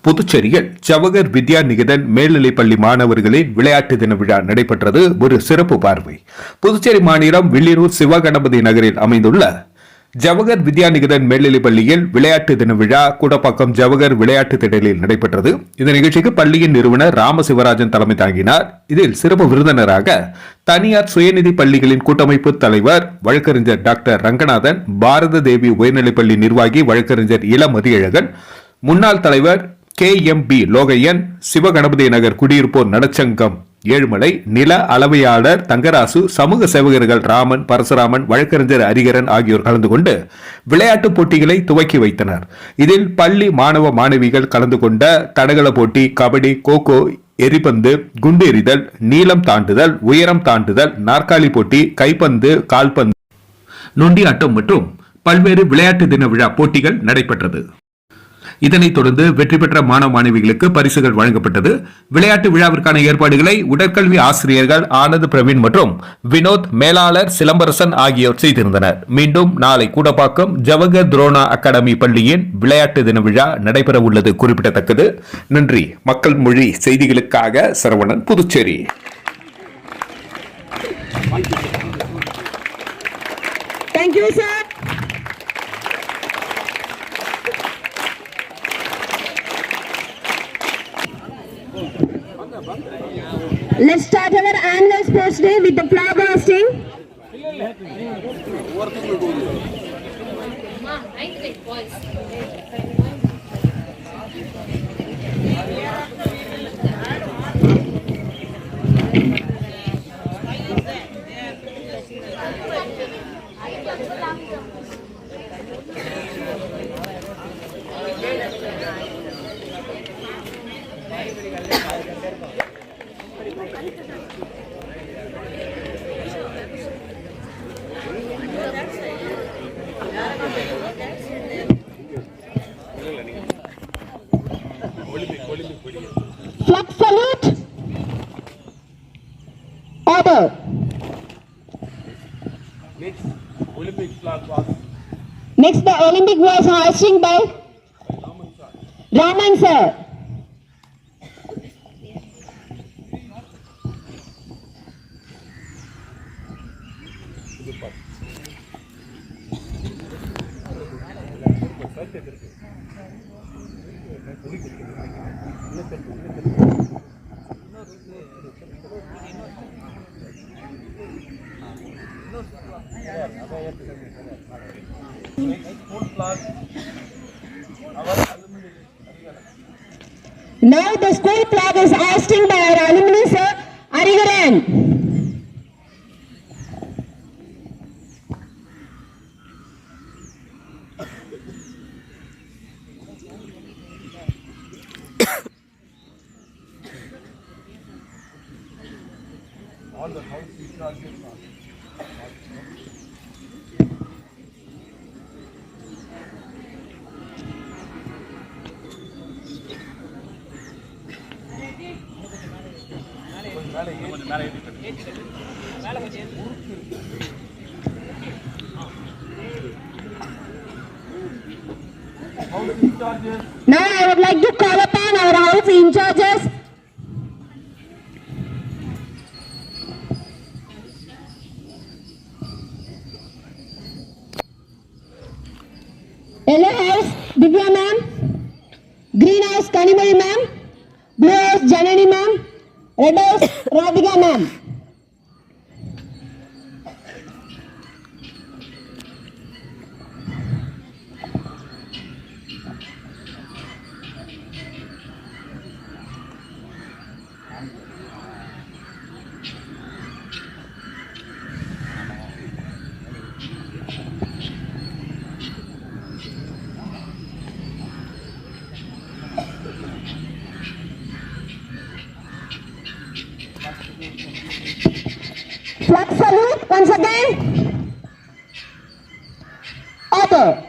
புதுச்சேரியில் ஜவஹர் வித்யா நிகேதன் மேல்நிலைப்பள்ளி மாணவர்களின் விளையாட்டு தின விழா நடைபெற்றது. ஒரு சிறப்பு பார்வை. புதுச்சேரி மாநிலம் வில்லியனூர் சிவகணபதி நகரில் அமைந்துள்ள ஜவஹர் வித்யா நிகேதன் மேல்நிலைப் பள்ளியில் விளையாட்டு தின விழா கூடப்பாக்கம் ஜவஹர் விளையாட்டு திடலில் நடைபெற்றது. இந்த நிகழ்ச்சிக்கு பள்ளியின் நிறுவனர் ராமசிவராஜன் தலைமை தாங்கினார். இதில் சிறப்பு விருந்தினராக தனியார் சுயநிதி பள்ளிகளின் கூட்டமைப்பு தலைவர் வழக்கறிஞர் டாக்டர் ரங்கநாதன், பாரத தேவி உயர்நிலைப்பள்ளி நிர்வாகி வழக்கறிஞர் இளமதியழகன், முன்னாள் தலைவர் KMB லோகையன், சிவகணபதி நகர் குடியிருப்போர் நலச்சங்கம் ஏழுமலை, நில அளவையாளர் தங்கராசு, சமூக சேவகர்கள் ராமன், பரசுராமன், வழக்கறிஞர் ஹரிகரன் ஆகியோர் கலந்து கொண்டு விளையாட்டுப் போட்டிகளை துவக்கி வைத்தனர். இதில் பள்ளி மாணவ மாணவிகள் கலந்து கொண்ட தடகள போட்டி, கபடி, கோகோ, எரிபந்து, குண்டு எறிதல், நீளம் தாண்டுதல், உயரம் தாண்டுதல், நாற்காலி போட்டி, கைப்பந்து, கால்பந்து, நொண்டியாட்டம் மற்றும் பல்வேறு விளையாட்டு தின விழா போட்டிகள் நடைபெற்றது. இதனைத் தொடர்ந்து வெற்றி பெற்ற மாணவ மாணவிகளுக்கு பரிசுகள் வழங்கப்பட்டது. விளையாட்டு விழாவிற்கான ஏற்பாடுகளை உடற்கல்வி ஆசிரியர்கள் ஆனந்த் பிரவீன் மற்றும் வினோத், மேலாளர் சிலம்பரசன் ஆகியோர் செய்திருந்தனர். மீண்டும் நாளை கூடப்பாக்கம் ஜவஹர் துரோணா அகாடமி பள்ளியின் விளையாட்டு தின விழா நடைபெற உள்ளது குறிப்பிடத்தக்கது. நன்றி. மக்கள் மொழி செய்திகளுக்காக Saravanan, Puducherry. Thank you, sir. Let's start our annual sports day with the flag hosting. Flag salute. Order. Next, the Olympic was hoisting by Raman sir. Now the school flag is hoisting by our alumni sir Hariharan. All the house recharges are. Now I would like to call upon our house in charges. Yellow house Divya ma'am, green house Kanimali ma'am, blue house Janani ma'am, red house Radhika ma'am. Flag salute once again. Order.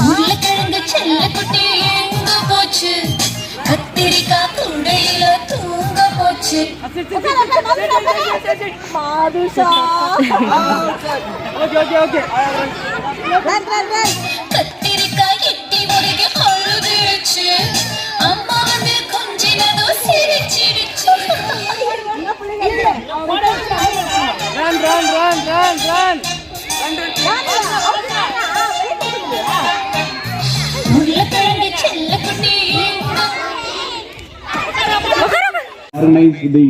உருளைக்கிழங்கு செல்லக்குட்டி எங்க போச்சு? கத்திரிக்காய் கூடையில தூங்க போச்சு. கத்திரிக்காய் எட்டி முருகி அழுதுருச்சு. அம்மா வந்து கொஞ்சினதும் சிரிச்சிடுச்சு. உருளைக்கிழங்கு செல்லக்குட்டி organize the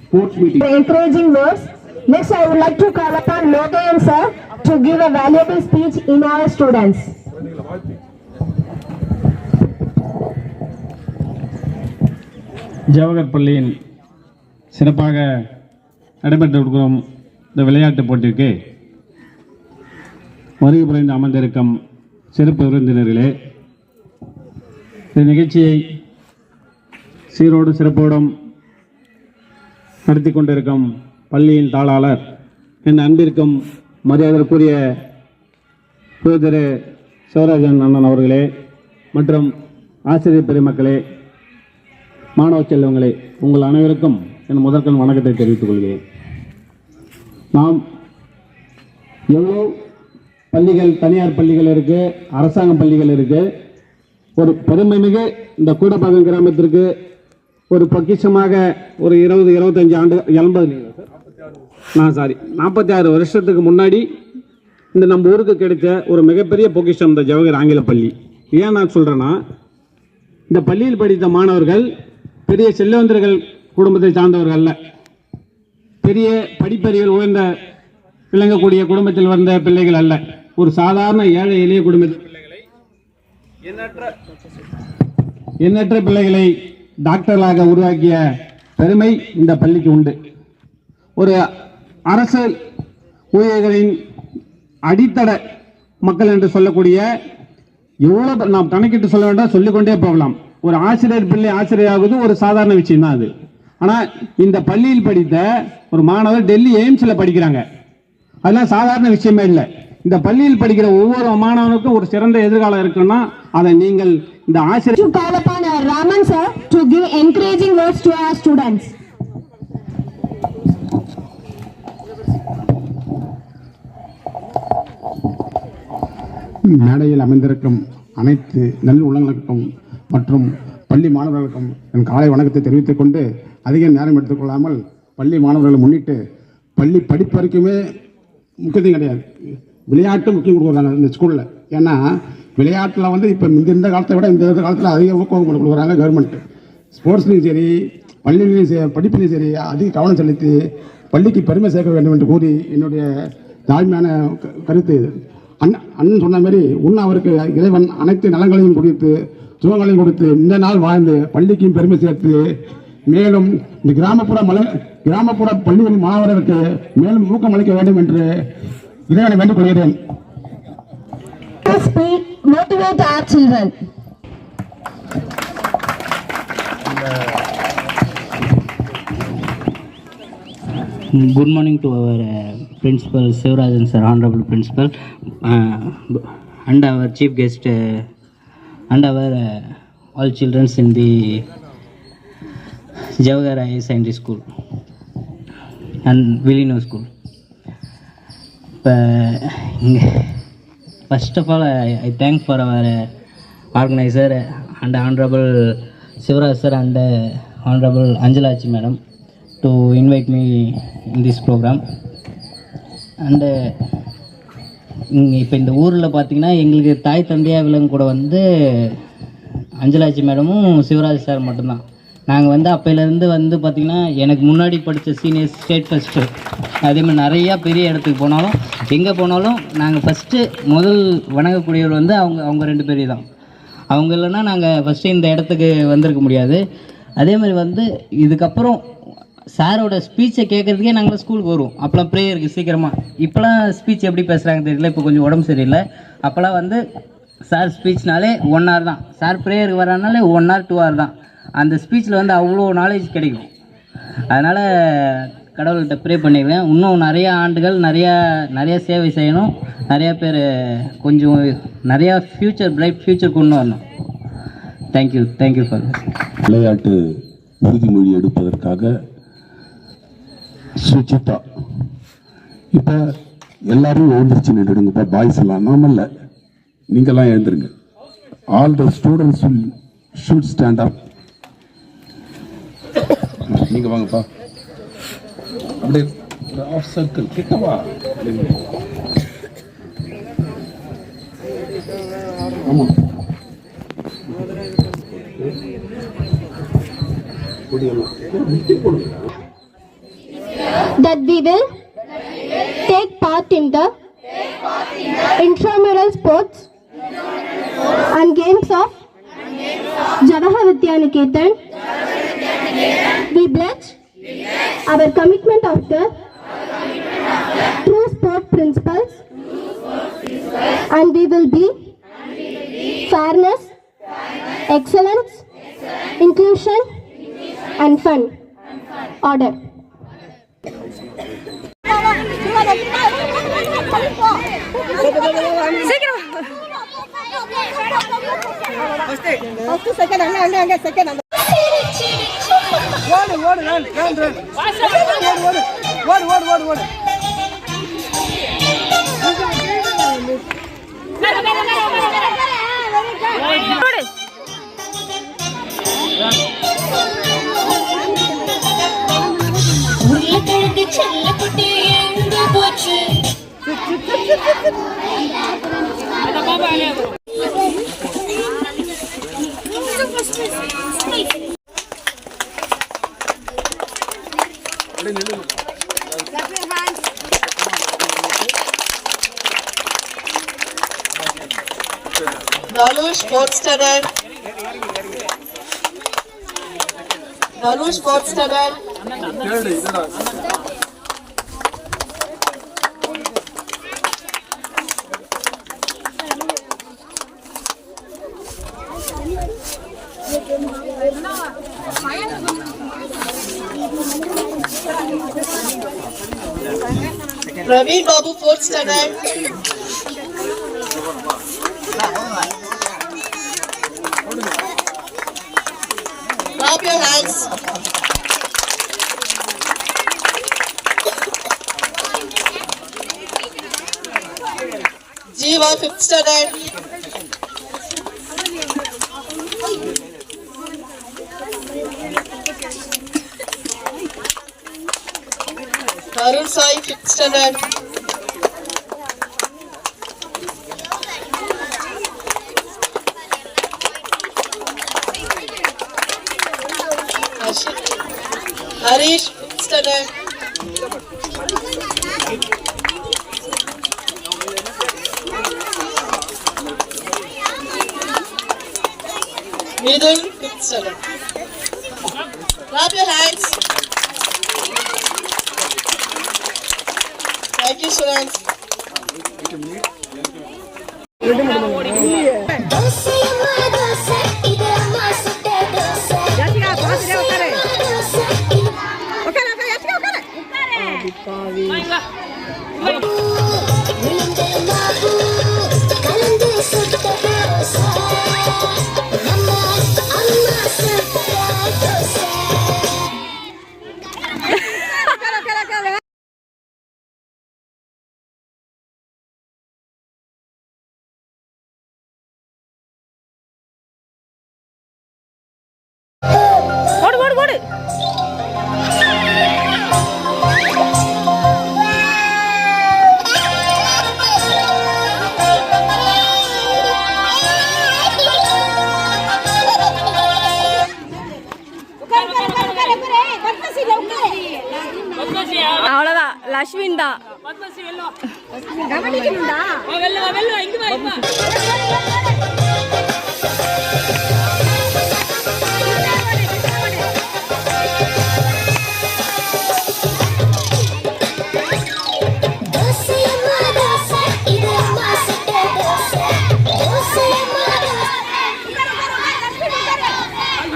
sports meeting. Encouraging words. Next, I would like to call upon Logayan sir to give a valuable speech in our students. Jawahar பள்ளியின் சிறப்பாக நடைபெற்றிருக்கும் இந்த விளையாட்டுப் போட்டிக்கு வருகை புரிந்து அமர்ந்திருக்கும் சிறப்பு விருந்தினர்களே, இந்த நிகழ்ச்சியை சீரோடு சிறப்போடும் நடத்தி கொண்டிருக்கும் பள்ளியின் தாளாளர், என் அன்பிற்கும் மரியாதைக்குரிய திரு சிவராஜன் அண்ணன் அவர்களே மற்றும் ஆசிரியர் பெருமக்களே, மாணவ செல்வங்களே, உங்கள் அனைவருக்கும் என் முதற்கண் வணக்கத்தை தெரிவித்துக் கொள்கிறேன். நாம் எவ்வளோ பள்ளிகள், தனியார் பள்ளிகள் இருக்கு, அரசாங்க பள்ளிகள் இருக்கு. ஒரு பெருமைமிகு இந்த கூடப்பாக்கம் கிராமத்திற்கு ஒரு பொக்கிஷமாக ஒரு 20-25 ஆண்டு 46 வருஷத்துக்கு முன்னாடி இந்த நம்ம ஊருக்கு கிடைச்ச ஒரு மிகப்பெரிய பொக்கிஷம் இந்த ஜவஹர் ஆங்கில பள்ளி. ஏன் நான் சொல்றேன்னா, இந்த பள்ளியில் படித்த மாணவர்கள் பெரிய செல்வந்தர்கள் குடும்பத்தை சார்ந்தவர்கள் அல்ல, பெரிய படிப்பறிவில் உயர்ந்த விளங்கக்கூடிய குடும்பத்தில் வந்த பிள்ளைகள் அல்ல. ஒரு சாதாரண ஏழை எளிய குடும்பத்தில் பிள்ளைகளை, எண்ணற்ற பிள்ளைகளை டாக்டர்களாக உருவாக்கிய பெருமை இந்த பள்ளிக்கு உண்டு. ஒரு அரசு ஊழியர்களின் அடித்தட மக்கள் என்று சொல்லக்கூடிய, எவ்வளவு நாம் கணக்கிட்டு சொல்ல வேண்டாம், சொல்லிக்கொண்டே போகலாம். ஒரு ஆசிரியர் பிள்ளை ஆசிரியராகுது ஒரு சாதாரண விஷயம் தான் அது. ஆனால் இந்த பள்ளியில் படித்த ஒரு மாணவர் டெல்லி எய்ம்ஸில் படிக்கிறாங்க. அதெல்லாம் சாதாரண விஷயமே இல்லை. இந்த பள்ளியில் படிக்கிற ஒவ்வொரு மாணவனுக்கும் ஒரு சிறந்த எதிர்காலம் இருக்குன்னா அதை நீங்கள் இந்த ஆசிரியர் To call upon Raman sir to give encouraging words to our students. மேடையில் அமைந்திருக்கும் அனைத்து நல் உள்ளங்களுக்கும் மற்றும் பள்ளி மாணவர்களுக்கும் என் காலை வணக்கத்தை தெரிவித்துக் கொண்டு அதிக நேரம் எடுத்துக்கொள்ளாமல் பள்ளி மாணவர்களை முன்னிட்டு பள்ளி படிப்பு வரைக்குமே முக்கியத்துவம் கிடையாது, விளையாட்டு முக்கியம் கொடுக்குறாங்க இந்த ஸ்கூலில். ஏன்னா விளையாட்டில் வந்து இப்போ இந்த காலத்தை விட இந்த காலத்தில் அதிக ஊக்கம் கொடுக்குறாங்க கவர்மெண்ட். ஸ்போர்ட்ஸ்லையும் சரி, பள்ளியிலையும் சரி, படிப்புலையும் சரி அதிக கவனம் செலுத்தி பள்ளிக்கு பெருமை சேர்க்க வேண்டும் என்று கூறி என்னுடைய தாழ்மையான கருத்து இது. அண்ணன் சொன்ன மாதிரி இன்னும் அவருக்கு இறைவன் அனைத்து நலங்களையும் கொடுத்து சுகங்களையும் கொடுத்து இந்த நாள் வாழ்ந்து பள்ளிக்கும் பெருமை சேர்த்து மேலும் இந்த கிராமப்புற பள்ளிகளின் மாணவர்களுக்கு மேலும் ஊக்கம் அளிக்க வேண்டும் என்று இறைவனை வேண்டிக் கொள்கிறேன். Motivate our children. Good morning to our principal Sivarajan sir, honorable principal, and our chief guest, and our all children in the Jawahar Higher Secondary School and Villino School. First of all, I thank for our organizer and honorable Sivaraj sir and honorable Anjalachi madam to invite me in this program. And இப்போ இந்த ஊரில் பார்த்திங்கன்னா எங்களுக்கு தாய் தந்தையாக விலங்கு கூட வந்து அஞ்சலாச்சி மேடமும் சிவராஜ் சார் மட்டும்தான். நாங்கள் வந்து அப்போலேருந்து வந்து பார்த்திங்கன்னா எனக்கு முன்னாடி படித்த சீனியர்ஸ் ஸ்டேட் ஃபஸ்ட்டு, அதேமாதிரி நிறையா பெரிய இடத்துக்கு போனாலும் எங்கே போனாலும் நாங்கள் ஃபஸ்ட்டு முதல் வணங்கக்கூடியவர் வந்து அவங்க 2 பேர் தான். அவங்க இல்லைன்னா நாங்கள் ஃபஸ்ட்டு இந்த இடத்துக்கு வந்திருக்க முடியாது. அதேமாதிரி வந்து இதுக்கப்புறம் சாரோட ஸ்பீச்சை கேட்குறதுக்கே நாங்கள் ஸ்கூலுக்கு வருவோம். அப்போலாம் ப்ரேயருக்கு சீக்கிரமாக. இப்போலாம் ஸ்பீச் எப்படி பேசுகிறாங்க தெரியல, இப்போ கொஞ்சம் உடம்பு சரியில்லை. அப்போலாம் வந்து சார் ஸ்பீச்னாலே 1 hour தான், சார் ப்ரேயருக்கு வரனாலே 1 hour 2 hour தான். அந்த ஸ்பீச்சில் வந்து அவ்வளோ நாலேஜ் கிடைக்கும். அதனால் கடவுள்கிட்ட ப்ரே பண்ணிக்கிறேன். இன்னும் நிறையா ஆண்டுகள் நிறையா சேவை செய்யணும், நிறையா பேர் கொஞ்சம் நிறையா பிரைட் ஃப்யூச்சர் கொண்டு வரணும். தேங்க்யூ ஃபார் விளையாட்டு உறுதிமொழி எடுப்பதற்காக சுச்சிதா இப்போ எல்லாரும் எழுந்திருச்சு நின்றுடுங்கப்பா. பாய்ஸ் எல்லாம் நாமல்ல, நீங்கள்லாம் எழுந்துருங்க. All the students should stand up. நீங்க வாங்கப்பா, அப்படியே ஆஃப் சர்க்கிள் கிட்டவா. ஆமா That we will take part in the intramural sports and games of Jawahar Vidyaniketan. We pledge our commitment of the true sport principles, and we will be fairness, excellence, inclusion and fun. Order. Second அங்க second அந்த ஓடு ஓடு run ஓடு ஓடு ஓடு ஓடு ஓடு உருளைக்கிழங்கு செல்லக்குட்டி எங்க போச்சு Dalush Sportster. Dalush Sportster. Ravi Babu fourth standard. Clap your hands. Jiva fifth standard. Arun Sai fifth standard. Harish fifth standard. Midul fifth standard. Clap your hands. Thank you, students. அவ்வளவுதான் லக்ஷ்மின் தான் கவனிக்கணும்டா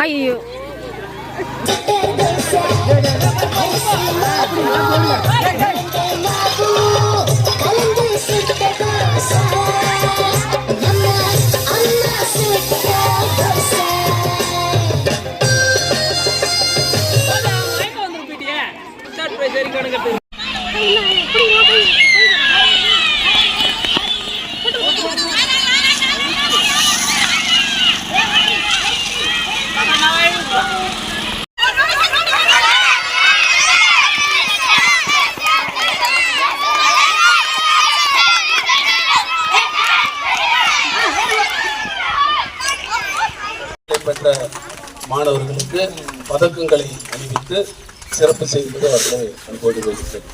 ஐயோ பெற்ற மாணவர்களுக்கு பதக்கங்களை அணிவித்து சிறப்பு செய்வது அவர்களை அனுப்பி வைக்கிறேன்.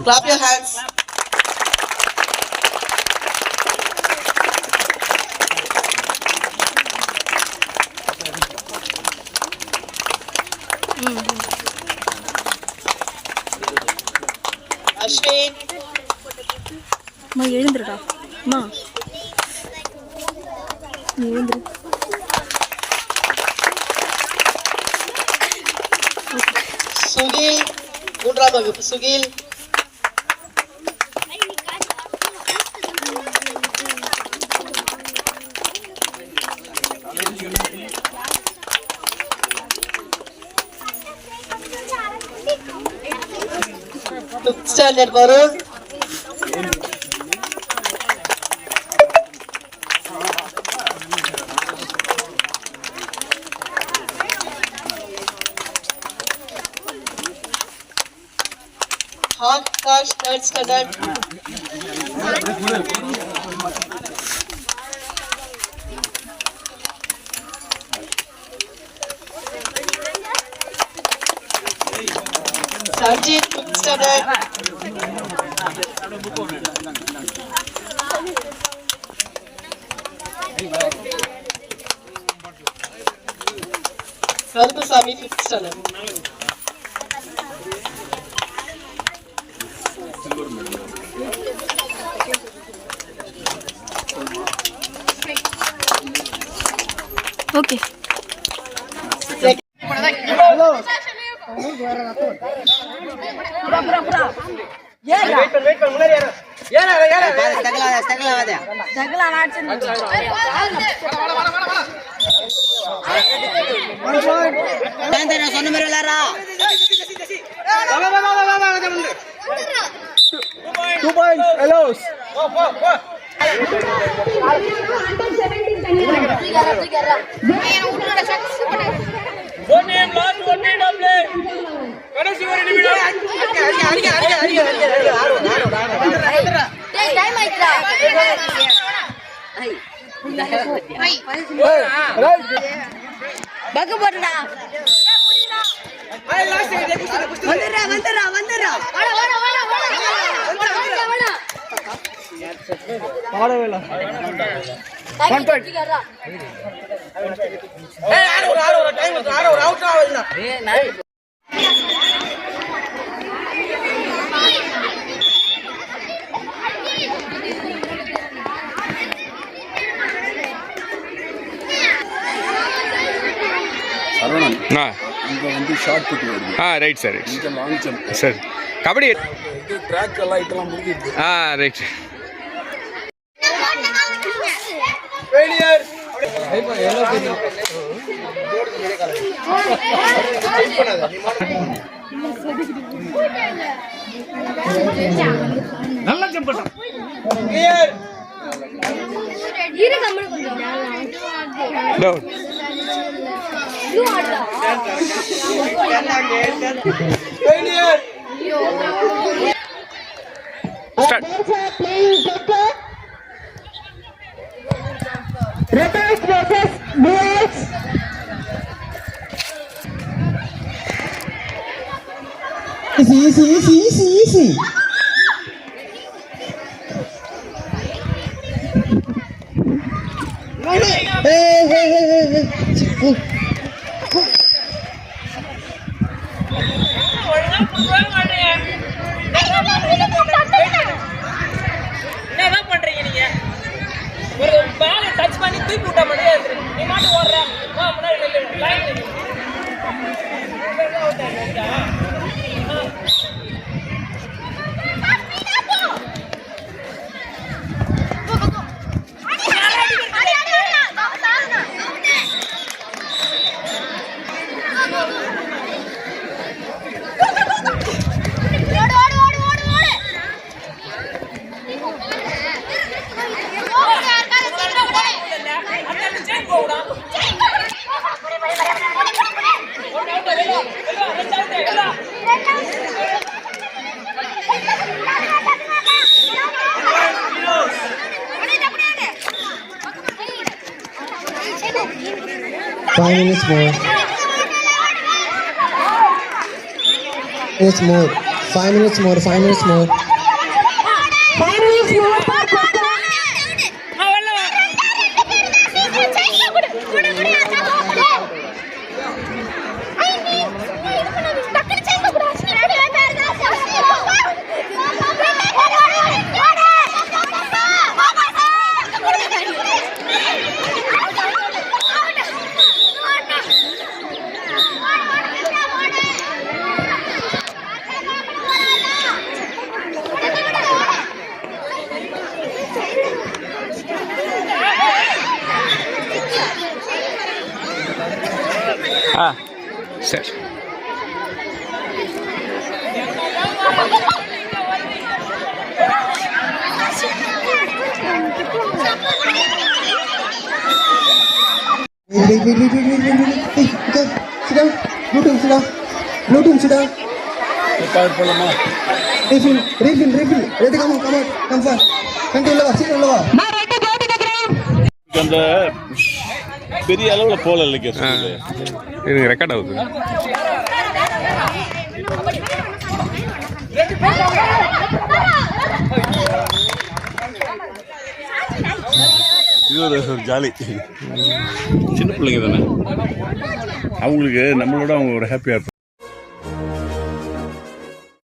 Clap your hands. Ashwin. அம்மா எழுந்துருடா அம்மா நீ எழுந்துரு Sugil. மூன்றாம் வகுப்பு Suhail. Fifth standard Varun. Akash, third standard. Sanjit, fifth standard. Karupasamy, fifth standard. Okay சொன்ன மாதிரி விளையாடுறா. 2 points, Elos. பக்கு போட்டுடா. வந்துடுறா வந்துடுறா வந்துடுறா. சரவணன் ஆ இங்கே வந்து ஷார்ட் புட் வருது, ஆ ரைட் சார் இங்கே லாங் ஜம்ப், சரி கபடி இது ட்ராக் எல்லாம் இதெல்லாம் முடிஞ்சிருக்கு. All right Failure. நல்லா ஜம்ப் பண்ணு. Clear. இரு கம்மி கொஞ்சம் down Failure. Start Playing soccer. Rebels versus Bulls. Easy. Hey. என்னதான் பண்றீங்க நீங்க? ஒரு பால டச் பண்ணி தூக்கி விட்டா மட்டும் நீ மாட்டு ஓடுற முன்னாடி line Five minutes more. minutes more. 5 minutes more. 5 minutes more. 5 minutes more for question. சரி. Wait. Hey, okay. Sit down. Blue team, sit down. Blue team, sit down. Refill. Ready, come on. Come fast. Continue, sit down. அந்த பெரிய அளவில் போல இல்லைங்க இது record ஆகுது. இது ஒரு ஜாலி. சின்ன பிள்ளைங்க தானே, அவங்களுக்கு நம்மளோட அவங்க ஒரு ஹாப்பியாக